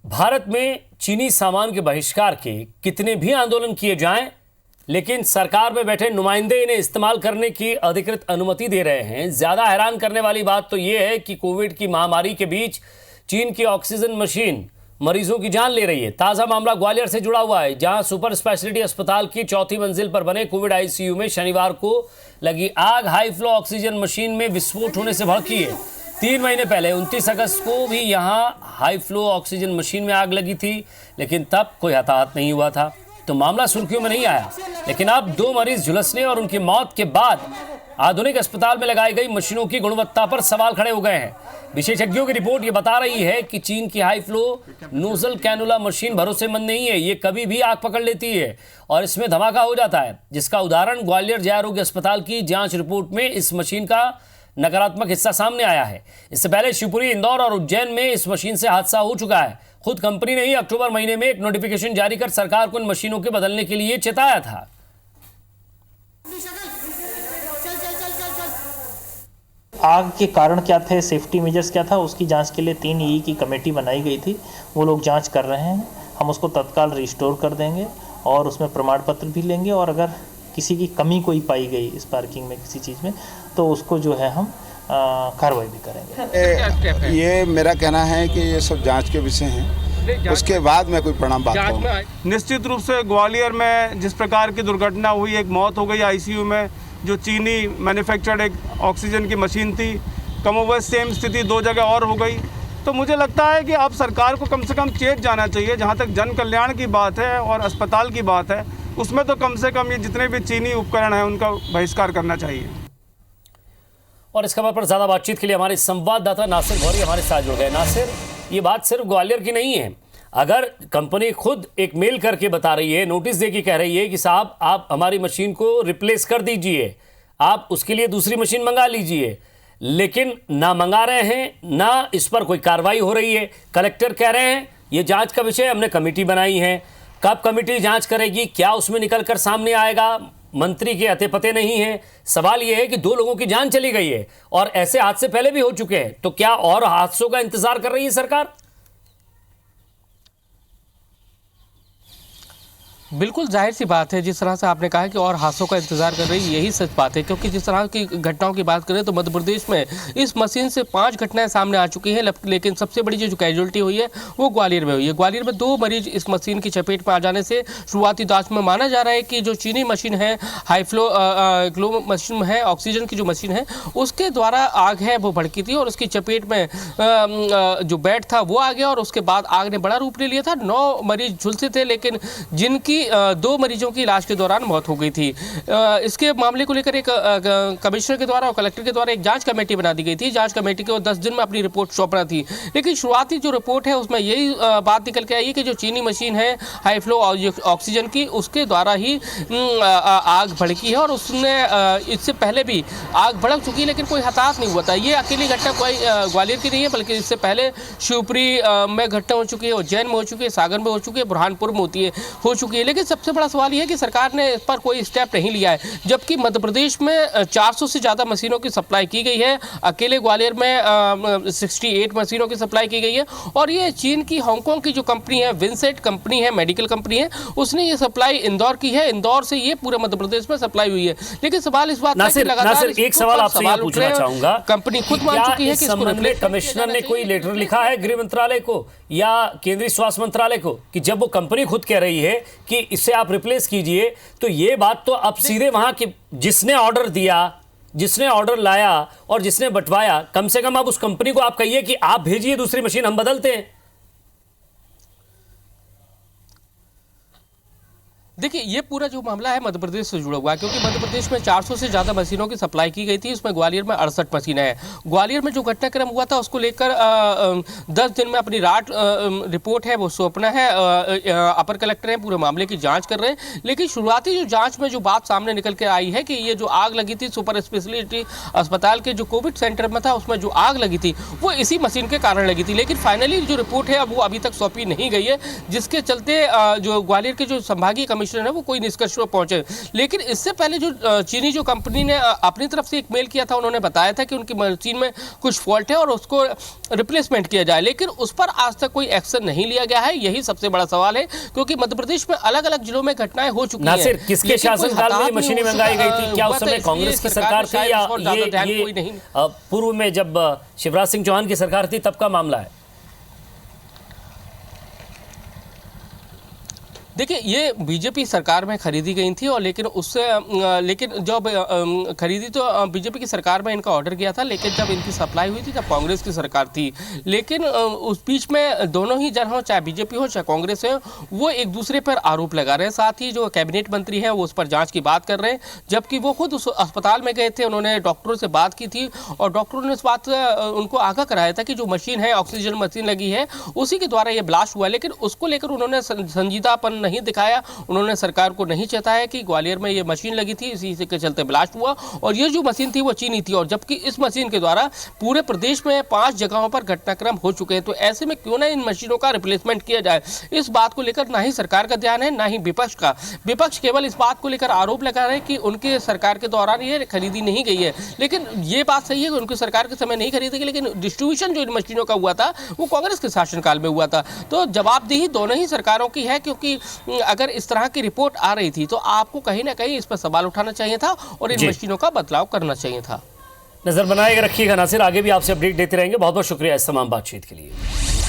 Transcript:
भारत में चीनी सामान के बहिष्कार के कितने भी आंदोलन किए जाएं, लेकिन सरकार में बैठे नुमाइंदे इन्हें इस्तेमाल करने की अधिकृत अनुमति दे रहे हैं। ज्यादा हैरान करने वाली बात तो यह है कि कोविड की महामारी के बीच चीन की ऑक्सीजन मशीन मरीजों की जान ले रही है। ताजा मामला ग्वालियर से जुड़ा हुआ है, जहां सुपर स्पेशलिटी अस्पताल की चौथी मंजिल पर बने कोविड आईसीयू में शनिवार को लगी आग हाई फ्लो ऑक्सीजन मशीन में विस्फोट होने से भड़की है। 3 महीने पहले 29 अगस्त को भी यहां हाई फ्लो ऑक्सीजन मशीन में आग लगी थी, लेकिन तब कोई हताहत नहीं हुआ था, तो मामला सुर्खियों में नहीं आया। लेकिन अब 2 मरीज झुलसने और उनकी मौत के बाद आधुनिक अस्पताल में लगाई गई मशीनों की गुणवत्ता पर सवाल खड़े हो गए हैं। विशेषज्ञों की रिपोर्ट ये बता रही है कि चीन की high flow nozzle cannula machine भरोसेमंद नहीं है, ये कभी भी आग पकड़ लेती है और इसमें धमाका हो जाता है, जिसका उदाहरण ग्वालियर जय आरोग्य अस्पताल की जांच रिपोर्ट में इस मशीन का नकारात्मक हिस्सा सामने आया है। इससे पहले शिवपुरी, इंदौर और उज्जैन में इस मशीन से हादसा हो चुका है। खुद कंपनी ने ही अक्टूबर महीने में एक नोटिफिकेशन जारी कर सरकार को इन मशीनों के बदलने के लिए चेताया था। आग के कारण क्या थे, सेफ्टी मेजर्स क्या था, उसकी जांच के लिए 3 ई की कमेटी बनाई गई थी। वो लोग जांच कर रहे हैं। हम उसको तत्काल रिस्टोर कर देंगे और उसमें प्रमाण पत्र भी लेंगे, और अगर किसी की कमी कोई पाई गई इस पार्किंग में किसी चीज़ में, तो उसको जो है हम कार्रवाई भी करेंगे। ये मेरा कहना है कि ये सब जांच के विषय हैं, उसके बाद मैं कोई परिणाम बात कहूँगा। निश्चित रूप से ग्वालियर में जिस प्रकार की दुर्घटना हुई, एक मौत हो गई आईसीयू में, जो चीनी मैन्युफैक्चर्ड एक ऑक्सीजन की मशीन थी, कमोबेश सेम स्थिति 2 जगह और हो गई। तो मुझे लगता है कि अब सरकार को कम से कम चेत जाना चाहिए। जहाँ तक जन कल्याण की बात है और अस्पताल की बात है, उसमें तो कम से कम ये जितने भी चीनी उपकरण हैं उनका बहिष्कार करना चाहिए। और इस खबर पर ज्यादा बातचीत के लिए हमारे संवाददाता नासिर गौरी हमारे साथ जुड़ गए। नासिर, ये बात सिर्फ ग्वालियर की नहीं है। अगर कंपनी खुद एक मेल करके बता रही है, नोटिस दे के कह रही है कि साहब आप हमारी मशीन को रिप्लेस कर दीजिए, आप उसके लिए दूसरी मशीन मंगा लीजिए, लेकिन ना मंगा रहे हैं, ना इस पर कोई कार्रवाई हो रही है। कलेक्टर कह रहे हैं ये जांच का विषय, हमने कमेटी बनाई है, कब कमेटी जांच करेगी, क्या उसमें निकल कर सामने आएगा, मंत्री के अते पते नहीं है। सवाल यह है कि 2 लोगों की जान चली गई है और ऐसे हादसे पहले भी हो चुके हैं, तो क्या और हादसों का इंतजार कर रही है सरकार? बिल्कुल जाहिर सी बात है, जिस तरह से आपने कहा कि और हादसों का इंतजार कर रही है, यही सच बात है। क्योंकि जिस तरह की घटनाओं की बात करें तो मध्य प्रदेश में इस मशीन से 5 घटनाएं सामने आ चुकी हैं, लेकिन सबसे बड़ी जो कैजुअलिटी हुई है वो ग्वालियर में हुई है। ग्वालियर में 2 मरीज इस मशीन की चपेट में आ जाने से शुरुआती जांच में माना जा रहा है कि जो चीनी मशीन है, हाई फ्लो मशीन है, ऑक्सीजन की जो मशीन है, उसके द्वारा आग है वो भड़की थी और उसकी चपेट में जो बेड था वो आ गया और उसके बाद आग ने बड़ा रूप ले लिया था। 9 मरीज झुलसे थे, लेकिन जिनकी 2 मरीजों की इलाज के दौरान मौत हो गई थी। इसके मामले को लेकर एक कमिश्नर के द्वारा और कलेक्टर के द्वारा एक जांच कमेटी बना दी गई थी। जांच कमेटी को 10 दिन में अपनी रिपोर्ट सौंपना थी, लेकिन शुरुआती जो रिपोर्ट है उसमें यही बात निकल के आई है कि जो चीनी मशीन है हाई फ्लो ऑक्सीजन की, उसके द्वारा ही आग भड़की है और उसने इससे पहले भी आग भड़क चुकी है, लेकिन कोई हताहत नहीं हुआ था। ये अकेली घटना कोई ग्वालियर की नहीं है, बल्कि इससे पहले शिवपुरी में घटना हो चुकी है, उज्जैन में हो चुकी है, सागर में हो चुकी है, बुरहानपुर में हो चुकी है। लेकिन सबसे बड़ा सवाल यह है कि सरकार ने इस पर कोई स्टेप नहीं लिया है, जबकि मध्य प्रदेश में 400 से ज़्यादा मशीनों की सप्लाई की गई है। अकेले ग्वालियर में 68 मशीनों की सप्लाई की गई है और ये चीन की हांगकांग की जो कंपनी है, विंसेट कंपनी है, मेडिकल कंपनी है, उसने ये सप्लाई इंदौर की है। इंदौर से ये पूरे मध्य प्रदेश में सप्लाई हुई है। लेकिन सवाल इस बात नासिर, एक सवाल आपसे यहाँ पूछना चाहूंगा, कंपनी खुद मान चुकी है कि कमिश्नर ने कोई लेटर लिखा है गृह मंत्रालय को या केंद्रीय स्वास्थ्य मंत्रालय को कि जब वो कंपनी खुद कह रही है कि इसे आप रिप्लेस कीजिए, तो ये बात तो अब सीधे वहां की जिसने ऑर्डर दिया, जिसने ऑर्डर लाया और जिसने बंटवाया, कम से कम अब उस कंपनी को आप कहिए कि आप भेजिए दूसरी मशीन, हम बदलते हैं। देखिए, ये पूरा जो मामला है मध्य प्रदेश से जुड़ा हुआ है, क्योंकि मध्य प्रदेश में 400 से ज़्यादा मशीनों की सप्लाई की गई थी। उसमें ग्वालियर में 68 मशीनें हैं। ग्वालियर में जो घटनाक्रम हुआ था उसको लेकर 10 दिन में अपनी रिपोर्ट है वो सौंपना है। अपर कलेक्टर हैं, पूरे मामले की जांच कर रहे हैं। लेकिन शुरुआती जो जांच में जो बात सामने निकल के आई है कि ये जो आग लगी थी सुपर स्पेशलिटी अस्पताल के जो कोविड सेंटर में था, उसमें जो आग लगी थी वो इसी मशीन के कारण लगी थी। लेकिन फाइनली जो रिपोर्ट है अब वो अभी तक सौंपी नहीं गई है, जिसके चलते जो ग्वालियर के जो संभागीय कमिश्नर है वो कोई निष्कर्ष पर पहुंचे। लेकिन इससे पहले जो चीनी जो कंपनी ने अपनी तरफ से एक मेल किया था, उन्होंने बताया था कि उनकी मशीन में कुछ फॉल्ट है और उसको रिप्लेसमेंट किया जाए, लेकिन उस पर आज तक कोई एक्शन नहीं लिया गया है। यही सबसे बड़ा सवाल है, क्योंकि मध्य प्रदेश में अलग अलग जिलों में घटनाएं हो चुकी हैं। नासिर, किसके शासनकाल में मशीनें मंगाई गई थी? क्या उस समय कांग्रेस की सरकार थी या ये पूर्व में जब शिवराज सिंह चौहान की सरकार थी तब का मामला है? देखिए, ये बीजेपी सरकार में खरीदी गई थी और लेकिन जब खरीदी तो बीजेपी की सरकार में इनका ऑर्डर गया था, लेकिन जब इनकी सप्लाई हुई थी तब कांग्रेस की सरकार थी। लेकिन उस बीच में दोनों ही जन हो, चाहे बीजेपी हो चाहे कांग्रेस हो, वो एक दूसरे पर आरोप लगा रहे हैं। साथ ही जो कैबिनेट मंत्री हैं वो उस पर जांच की बात कर रहे हैं, जबकि वो खुद उस अस्पताल में गए थे, उन्होंने डॉक्टरों से बात की थी और डॉक्टरों ने इस बात उनको आगाह कराया था कि जो मशीन है, ऑक्सीजन मशीन लगी है, उसी के द्वारा ये ब्लास्ट हुआ। लेकिन उसको लेकर उन्होंने संजीदापन नहीं दिखाया, उन्होंने सरकार को नहीं चेताया कि ग्वालियर में ये मशीन लगी थी, इसी के चलते ब्लास्ट हुआ और ये जो मशीन थी वो चीनी थी, और जबकि इस मशीन के द्वारा पूरे प्रदेश में 5 जगहों पर घटनाक्रम हो चुके हैं। तो ऐसे में क्यों ना इन मशीनों का रिप्लेसमेंट किया जाए, इस बात को लेकर ना ही सरकार का ध्यान है ना ही विपक्ष का। विपक्ष केवल इस बात को लेकर आरोप लगा रहे हैं कि उनके सरकार के दौरान ये खरीदी नहीं गई है, लेकिन ये बात सही है कि उनकी सरकार के समय नहीं खरीदी गई, लेकिन डिस्ट्रीब्यूशन जो इन मशीनों का हुआ था वो कांग्रेस के शासनकाल में हुआ था। तो जवाबदेही दोनों ही सरकारों की है, क्योंकि अगर इस तरह की रिपोर्ट आ रही थी तो आपको कहीं ना कहीं इस पर सवाल उठाना चाहिए था और इन मशीनों का बदलाव करना चाहिए था। नजर बनाए रखिएगा नासिर, आगे भी आपसे अपडेट देते रहेंगे। बहुत बहुत शुक्रिया इस तमाम बातचीत के लिए।